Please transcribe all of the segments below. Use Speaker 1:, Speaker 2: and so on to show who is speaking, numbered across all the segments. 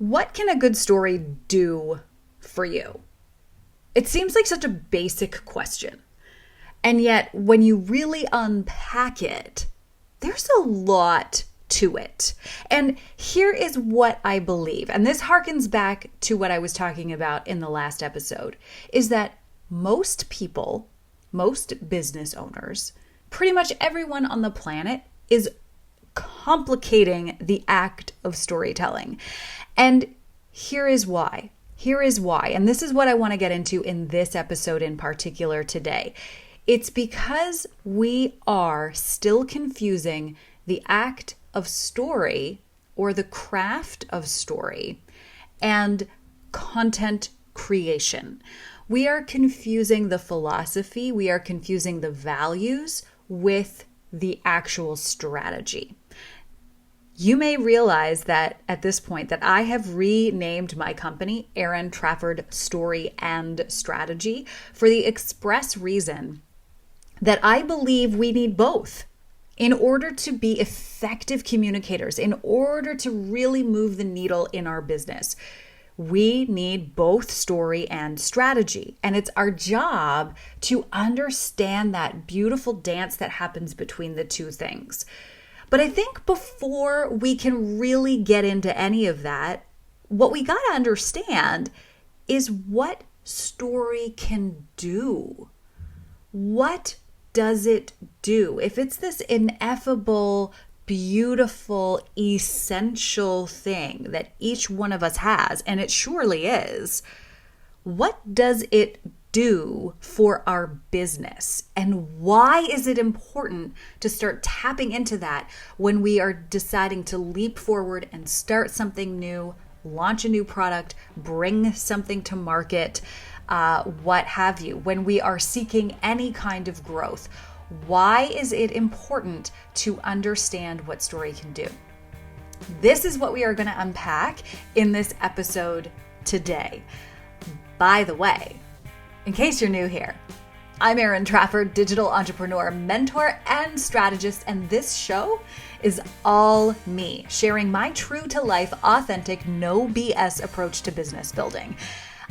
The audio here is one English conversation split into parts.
Speaker 1: What can a good story do for you? It seems like such a basic question. And yet, when you really unpack it, there's a lot to it. And here is what I believe, and this harkens back to what I was talking about in the last episode, is that most people, most business owners, pretty much everyone on the planet is complicating the act of storytelling. And here is why. And this is what I want to get into in this episode in particular today. It's because we are still confusing the act of story or the craft of story and content creation. We are confusing the philosophy, we are confusing the values with the actual strategy. You may realize that at this point that I have renamed my company Erin Trafford Story and Strategy for the express reason that I believe we need both in order to be effective communicators, in order to really move the needle in our business. We need both story and strategy. And it's our job to understand that beautiful dance that happens between the two things. But I think before we can really get into any of that, what we got to understand is what story can do. What does it do? If it's this ineffable, beautiful, essential thing that each one of us has, and it surely is, what does it do for our business? And why is it important to start tapping into that when we are deciding to leap forward and start something new, launch a new product, bring something to market, what have you, when we are seeking any kind of growth? Why is it important to understand what story can do? This is what we are going to unpack in this episode today. By the way, in case you're new here, I'm Erin Trafford, digital entrepreneur, mentor, and strategist, and this show is all me, sharing my true-to-life, authentic, no BS approach to business building.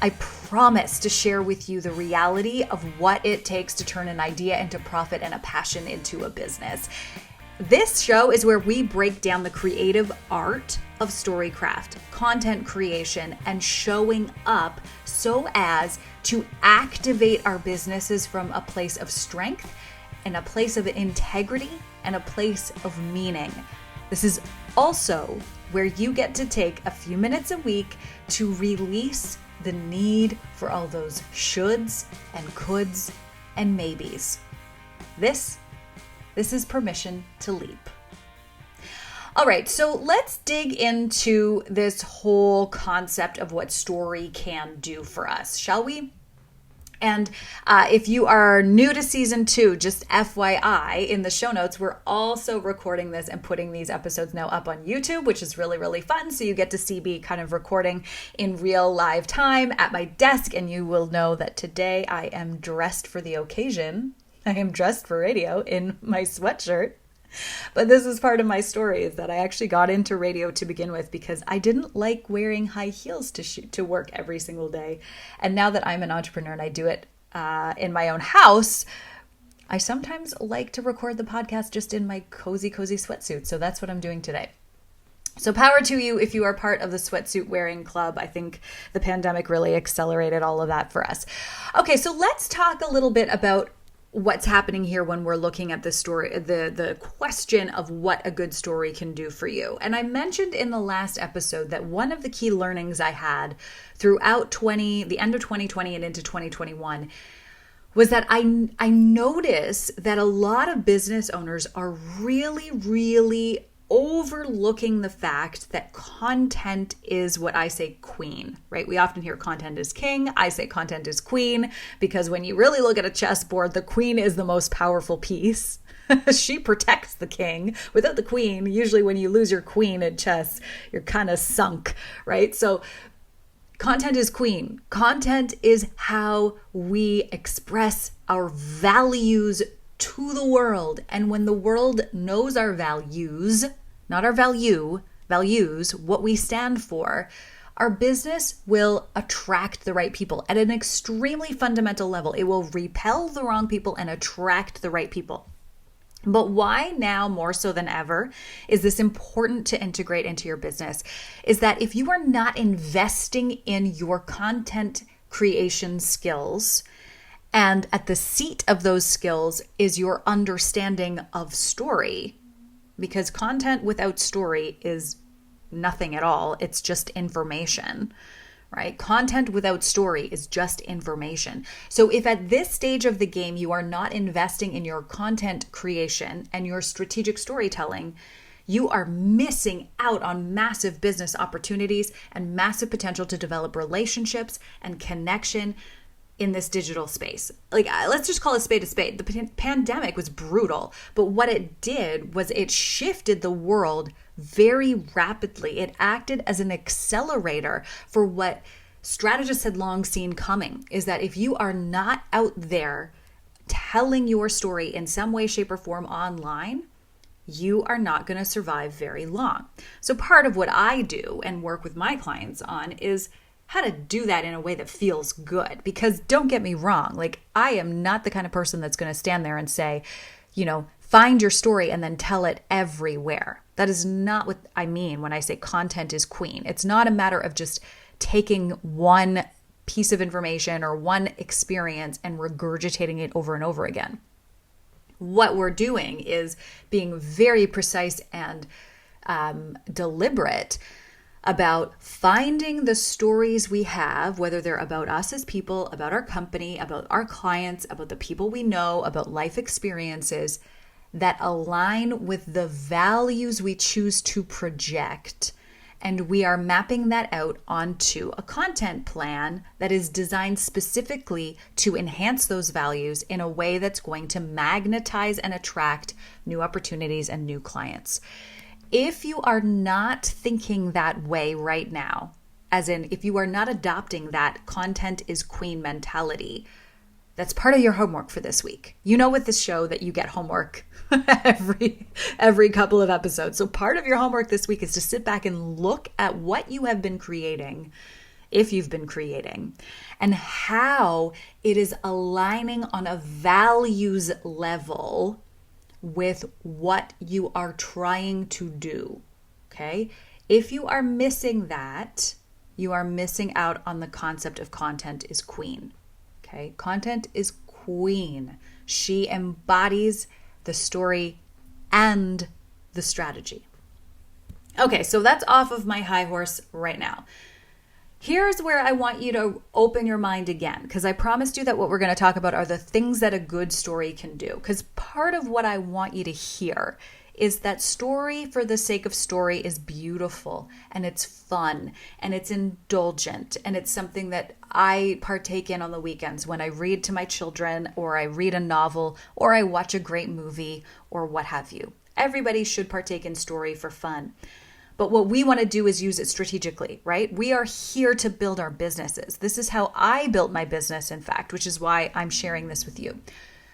Speaker 1: I promise to share with you the reality of what it takes to turn an idea into profit and a passion into a business. This show is where we break down the creative art of storycraft, content creation, and showing up so as to activate our businesses from a place of strength and a place of integrity and a place of meaning. This is also where you get to take a few minutes a week to release the need for all those shoulds and coulds and maybes. This is permission to leap. All right, so let's dig into this whole concept of what story can do for us, shall we? And if you are new to season 2, just FYI, in the show notes, we're also recording this and putting these episodes now up on YouTube, which is really, really fun. So you get to see me kind of recording in real live time at my desk, and you will know that today I am dressed for the occasion. I am dressed for radio in my sweatshirt. But this is part of my story, is that I actually got into radio to begin with because I didn't like wearing high heels to work every single day. And now that I'm an entrepreneur and I do it in my own house, I sometimes like to record the podcast just in my cozy sweatsuit. So that's what I'm doing today. So power to you if you are part of the sweatsuit wearing club. I think the pandemic really accelerated all of that for us. Okay, so let's talk a little bit about what's happening here when we're looking at the story, the question of what a good story can do for you. And I mentioned in the last episode that one of the key learnings I had throughout the end of 2020 and into 2021 was that I notice that a lot of business owners are really overlooking the fact that content is what I say queen, right? We often hear content is king. I say content is queen because when you really look at a chessboard, the queen is the most powerful piece. She protects the king. Without the queen, usually when you lose your queen in chess, you're kind of sunk, right? So content is queen. Content is how we express our values to the world. And when the world knows our values, not our values, what we stand for, our business will attract the right people at an extremely fundamental level. It will repel the wrong people and attract the right people. But why now more so than ever is this important to integrate into your business is that if you are not investing in your content creation skills, and at the seat of those skills is your understanding of story, because content without story is nothing at all. It's just information, right? Content without story is just information. So if at this stage of the game you are not investing in your content creation and your strategic storytelling, you are missing out on massive business opportunities and massive potential to develop relationships and connection in this digital space. Like, let's just call a spade a spade. The pandemic was brutal, but what it did was it shifted the world very rapidly. It acted as an accelerator for what strategists had long seen coming, is that if you are not out there telling your story in some way, shape, or form online, you are not going to survive very long. So part of what I do and work with my clients on is how to do that in a way that feels good. Because don't get me wrong, like, I am not the kind of person that's going to stand there and say, find your story and then tell it everywhere. That is not what I mean when I say content is queen. It's not a matter of just taking one piece of information or one experience and regurgitating it over and over again. What we're doing is being very precise and deliberate about finding the stories we have, whether they're about us as people, about our company, about our clients, about the people we know, about life experiences that align with the values we choose to project. And we are mapping that out onto a content plan that is designed specifically to enhance those values in a way that's going to magnetize and attract new opportunities and new clients. If you are not thinking that way right now, as in if you are not adopting that content is queen mentality, that's part of your homework for this week. You know with this show that you get homework every couple of episodes. So part of your homework this week is to sit back and look at what you have been creating, if you've been creating, and how it is aligning on a values level with what you are trying to do, okay? If you are missing that, you are missing out on the concept of content is queen, okay? Content is queen. She embodies the story and the strategy. Okay, so that's off of my high horse right now. Here's where I want you to open your mind again, because I promised you that what we're going to talk about are the things that a good story can do. Because part of what I want you to hear is that story for the sake of story is beautiful and it's fun and it's indulgent and it's something that I partake in on the weekends when I read to my children or I read a novel or I watch a great movie or what have you. Everybody should partake in story for fun. But what we want to do is use it strategically, right? We are here to build our businesses. This is how I built my business, in fact, which is why I'm sharing this with you.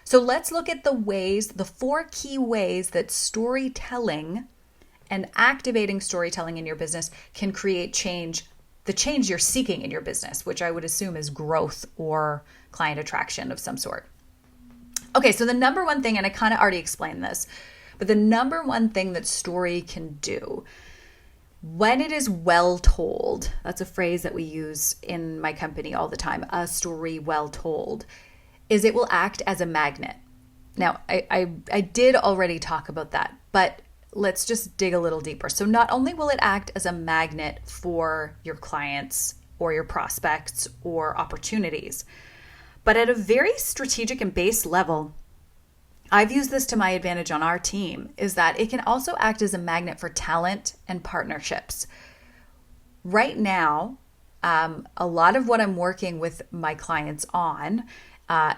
Speaker 1: So let's look at the 4 key ways that storytelling and activating storytelling in your business can create change, the change you're seeking in your business, which I would assume is growth or client attraction of some sort. Okay, so the number one thing, and I kind of already explained this, but the number one thing that story can do when it is well told, that's a phrase that we use in my company all the time, a story well told, is it will act as a magnet. Now, I did already talk about that, but let's just dig a little deeper. So not only will it act as a magnet for your clients or your prospects or opportunities, but at a very strategic and base level, I've used this to my advantage on our team, is that it can also act as a magnet for talent and partnerships. Right now, a lot of what I'm working with my clients on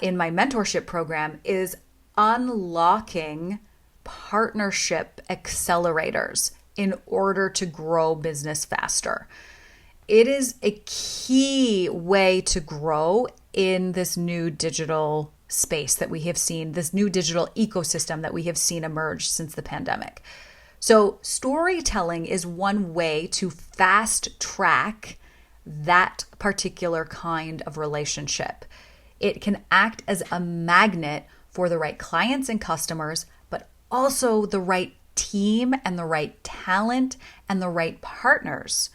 Speaker 1: in my mentorship program is unlocking partnership accelerators in order to grow business faster. It is a key way to grow in this new digital space that we have seen, this new digital ecosystem that we have seen emerge since the pandemic. So storytelling is one way to fast track that particular kind of relationship. It can act as a magnet for the right clients and customers, but also the right team and the right talent and the right partners.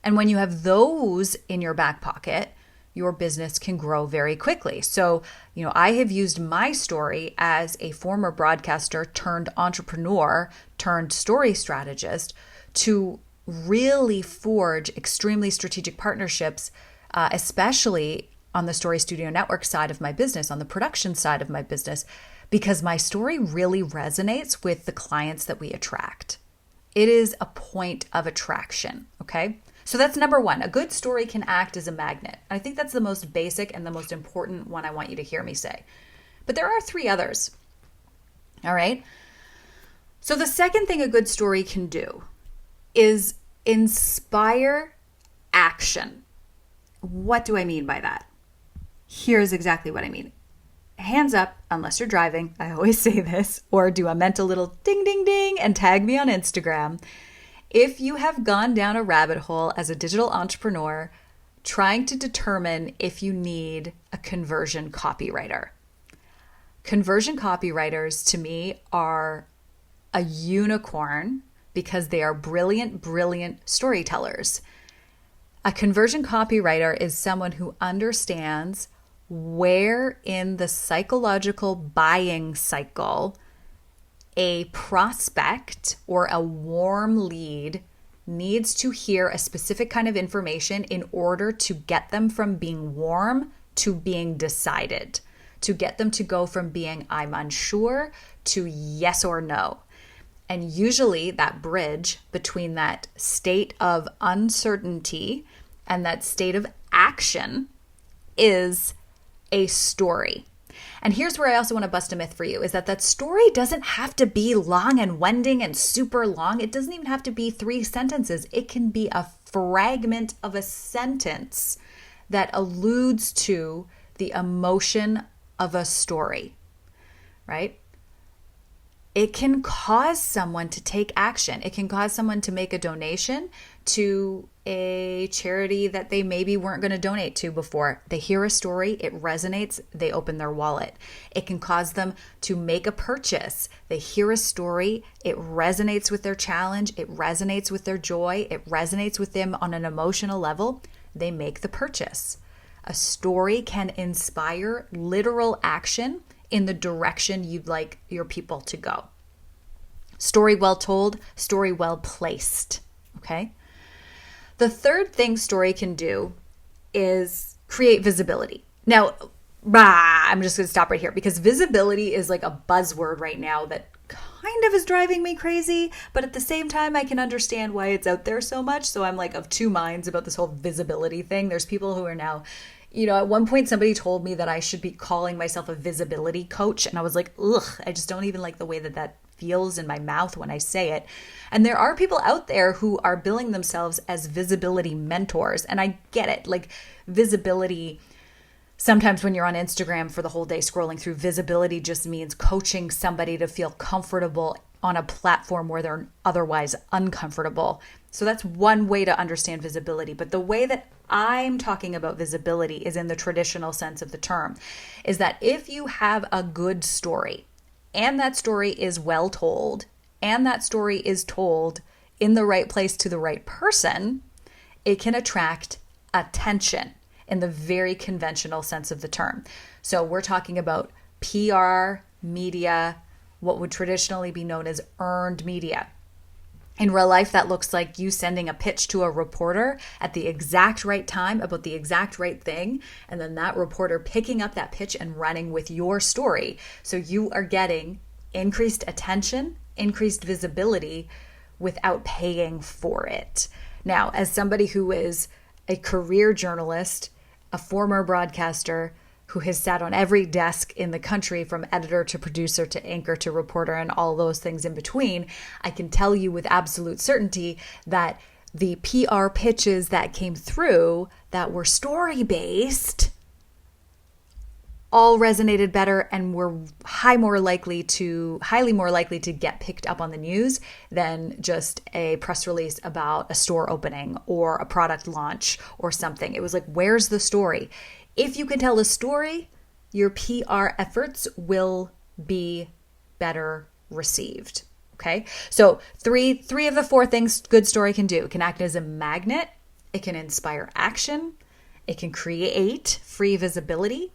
Speaker 1: And when you have those in your back pocket, your business can grow very quickly. So, I have used my story as a former broadcaster turned entrepreneur turned story strategist to really forge extremely strategic partnerships, especially on the Story Studio Network side of my business, on the production side of my business, because my story really resonates with the clients that we attract. It is a point of attraction, okay? So that's number one. A good story can act as a magnet. I think that's the most basic and the most important one I want you to hear me say. But there are three others, all right? So the second thing a good story can do is inspire action. What do I mean by that? Here's exactly what I mean. Hands up, unless you're driving, I always say this, or do a mental little ding, ding, ding, and tag me on Instagram. If you have gone down a rabbit hole as a digital entrepreneur trying to determine if you need a conversion copywriter. Conversion copywriters to me are a unicorn because they are brilliant, brilliant storytellers. A conversion copywriter is someone who understands where in the psychological buying cycle a prospect or a warm lead needs to hear a specific kind of information in order to get them from being warm to being decided, to get them to go from being I'm unsure to yes or no. And usually that bridge between that state of uncertainty and that state of action is a story. And here's where I also want to bust a myth for you, is that story doesn't have to be long and winding and super long. It doesn't even have to be 3 sentences. It can be a fragment of a sentence that alludes to the emotion of a story, right? It can cause someone to take action. It can cause someone to make a donation to a charity that they maybe weren't going to donate to before. They hear a story, it resonates, they open their wallet. It can cause them to make a purchase. They hear a story, it resonates with their challenge, it resonates with their joy, it resonates with them on an emotional level. They make the purchase. A story can inspire literal action in the direction you'd like your people to go. Story well told, story well placed, okay? The third thing story can do is create visibility. Now, I'm just going to stop right here because visibility is like a buzzword right now that kind of is driving me crazy, but at the same time, I can understand why it's out there so much. So I'm like of two minds about this whole visibility thing. There's people who are now, at one point somebody told me that I should be calling myself a visibility coach. And I was like, ugh, I just don't even like the way that feels in my mouth when I say it. And there are people out there who are billing themselves as visibility mentors. And I get it. Like visibility, sometimes when you're on Instagram for the whole day scrolling through, visibility just means coaching somebody to feel comfortable on a platform where they're otherwise uncomfortable. So that's one way to understand visibility. But the way that I'm talking about visibility is in the traditional sense of the term, is that if you have a good story, and that story is well told, and that story is told in the right place to the right person, it can attract attention in the very conventional sense of the term. So we're talking about PR, media, what would traditionally be known as earned media. In real life, that looks like you sending a pitch to a reporter at the exact right time about the exact right thing, and then that reporter picking up that pitch and running with your story. So you are getting increased attention, increased visibility without paying for it. Now, as somebody who is a career journalist, a former broadcaster, who has sat on every desk in the country from editor to producer to anchor to reporter and all those things in between, I can tell you with absolute certainty that the PR pitches that came through that were story-based all resonated better and were highly more likely to get picked up on the news than just a press release about a store opening or a product launch or something. It was like, where's the story? If you can tell a story, your PR efforts will be better received. Okay? So three of the four things good story can do. It can act as a magnet. It can inspire action. It can create free visibility.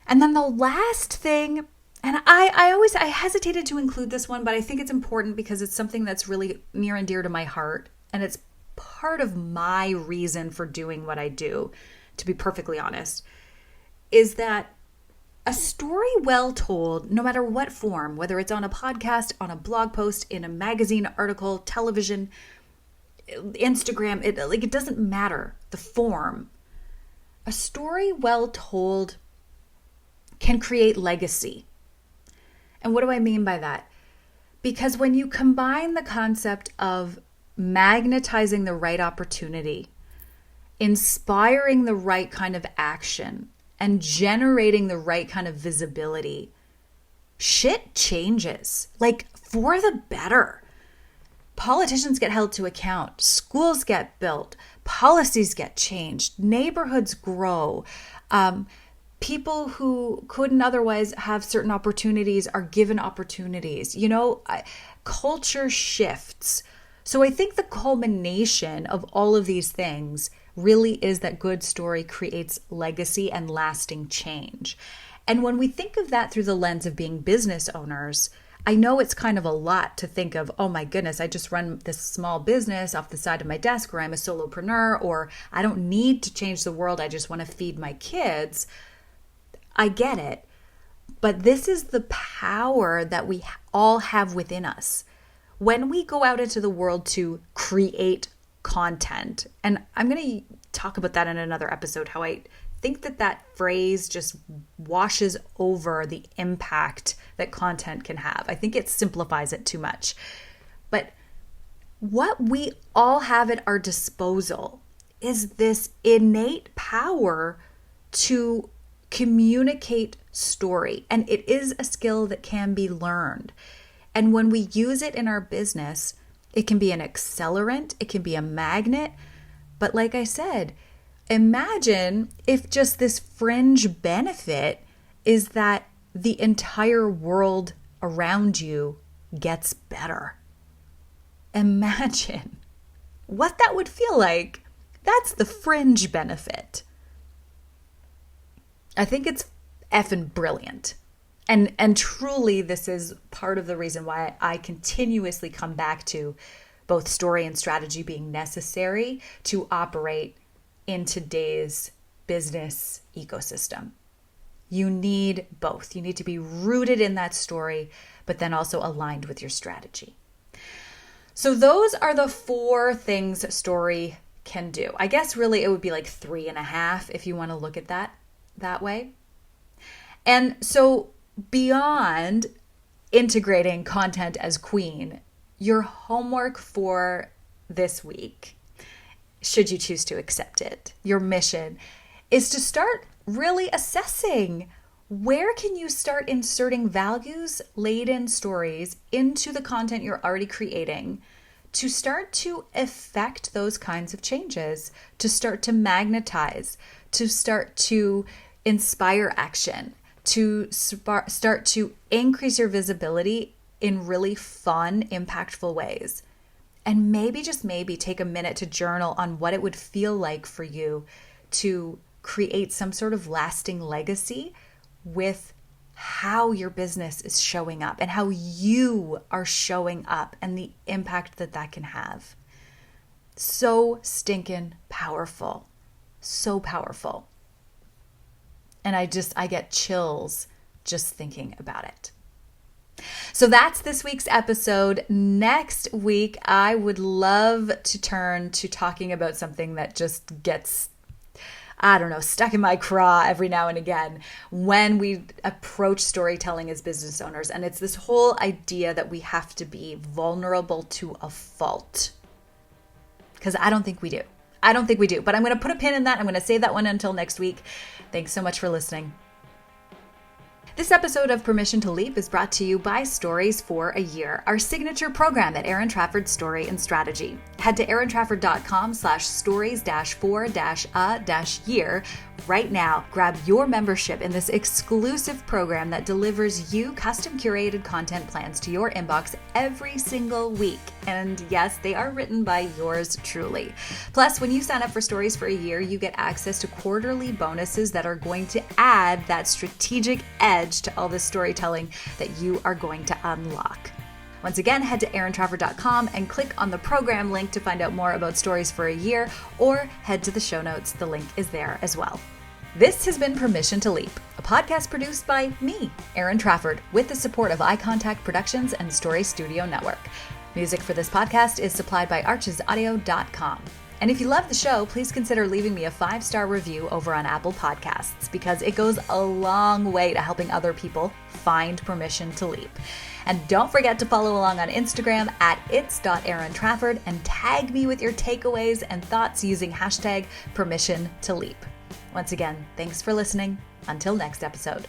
Speaker 1: And then the last thing, and I hesitated to include this one, but I think it's important because it's something that's really near and dear to my heart. And it's part of my reason for doing what I do, to be perfectly honest, is that a story well told, no matter what form, whether it's on a podcast, on a blog post, in a magazine article, television, Instagram, it doesn't matter the form. A story well told can create legacy. And what do I mean by that? Because when you combine the concept of magnetizing the right opportunity, inspiring the right kind of action, and generating the right kind of visibility, shit changes, like for the better. Politicians get held to account, schools get built, policies get changed, neighborhoods grow. People who couldn't otherwise have certain opportunities are given opportunities. Culture shifts. So I think the culmination of all of these things really is that good story creates legacy and lasting change. And when we think of that through the lens of being business owners, I know it's kind of a lot to think of, oh my goodness, I just run this small business off the side of my desk, or I'm a solopreneur, or I don't need to change the world, I just want to feed my kids. I get it. But this is the power that we all have within us. When we go out into the world to create content, and I'm going to talk about that in another episode, how I think that phrase just washes over the impact that content can have. I think it simplifies it too much. But what we all have at our disposal is this innate power to communicate story. And it is a skill that can be learned. And when we use it in our business, it can be an accelerant, it can be a magnet. But like I said, imagine if just this fringe benefit is that the entire world around you gets better. Imagine what that would feel like. That's the fringe benefit. I think it's effing brilliant. And truly, this is part of the reason why I continuously come back to both story and strategy being necessary to operate in today's business ecosystem. You need both. You need to be rooted in that story, but then also aligned with your strategy. So those are the 4 things story can do. I guess really it would be like 3.5 if you want to look at that way. And so beyond integrating content as queen, your homework for this week, should you choose to accept it, your mission is to start really assessing where can you start inserting values-laden stories into the content you're already creating to start to effect those kinds of changes, to start to magnetize, to start to inspire action, to start to increase your visibility in really fun, impactful ways. And maybe, just maybe, take a minute to journal on what it would feel like for you to create some sort of lasting legacy with how your business is showing up and how you are showing up and the impact that can have. So stinking powerful. So powerful. And I get chills just thinking about it. So that's this week's episode. Next week, I would love to turn to talking about something that just gets, stuck in my craw every now and again when we approach storytelling as business owners. And it's this whole idea that we have to be vulnerable to a fault. Because I don't think we do. But I'm going to put a pin in that. I'm going to save that one until next week. Thanks so much for listening. This episode of Permission to Leap is brought to you by Stories for a Year, our signature program at Aaron Trafford's Story and Strategy. Head to aarontrafford.com/stories-for-a-year right now. Grab your membership in this exclusive program that delivers you custom curated content plans to your inbox every single week. And yes, they are written by yours truly. Plus, when you sign up for Stories for a Year, you get access to quarterly bonuses that are going to add that strategic edge to all the storytelling that you are going to unlock. Once again, head to aarontrafford.com and click on the program link to find out more about Stories for a Year, or head to the show notes. The link is there as well. This has been Permission to Leap, a podcast produced by me, Aaron Trafford, with the support of Eye Contact Productions and Story Studio Network. Music for this podcast is supplied by archesaudio.com. And if you love the show, please consider leaving me a 5-star review over on Apple Podcasts, because it goes a long way to helping other people find permission to leap. And don't forget to follow along on Instagram at its.aarontrafford and tag me with your takeaways and thoughts using hashtag permission to leap. Once again, thanks for listening. Until next episode.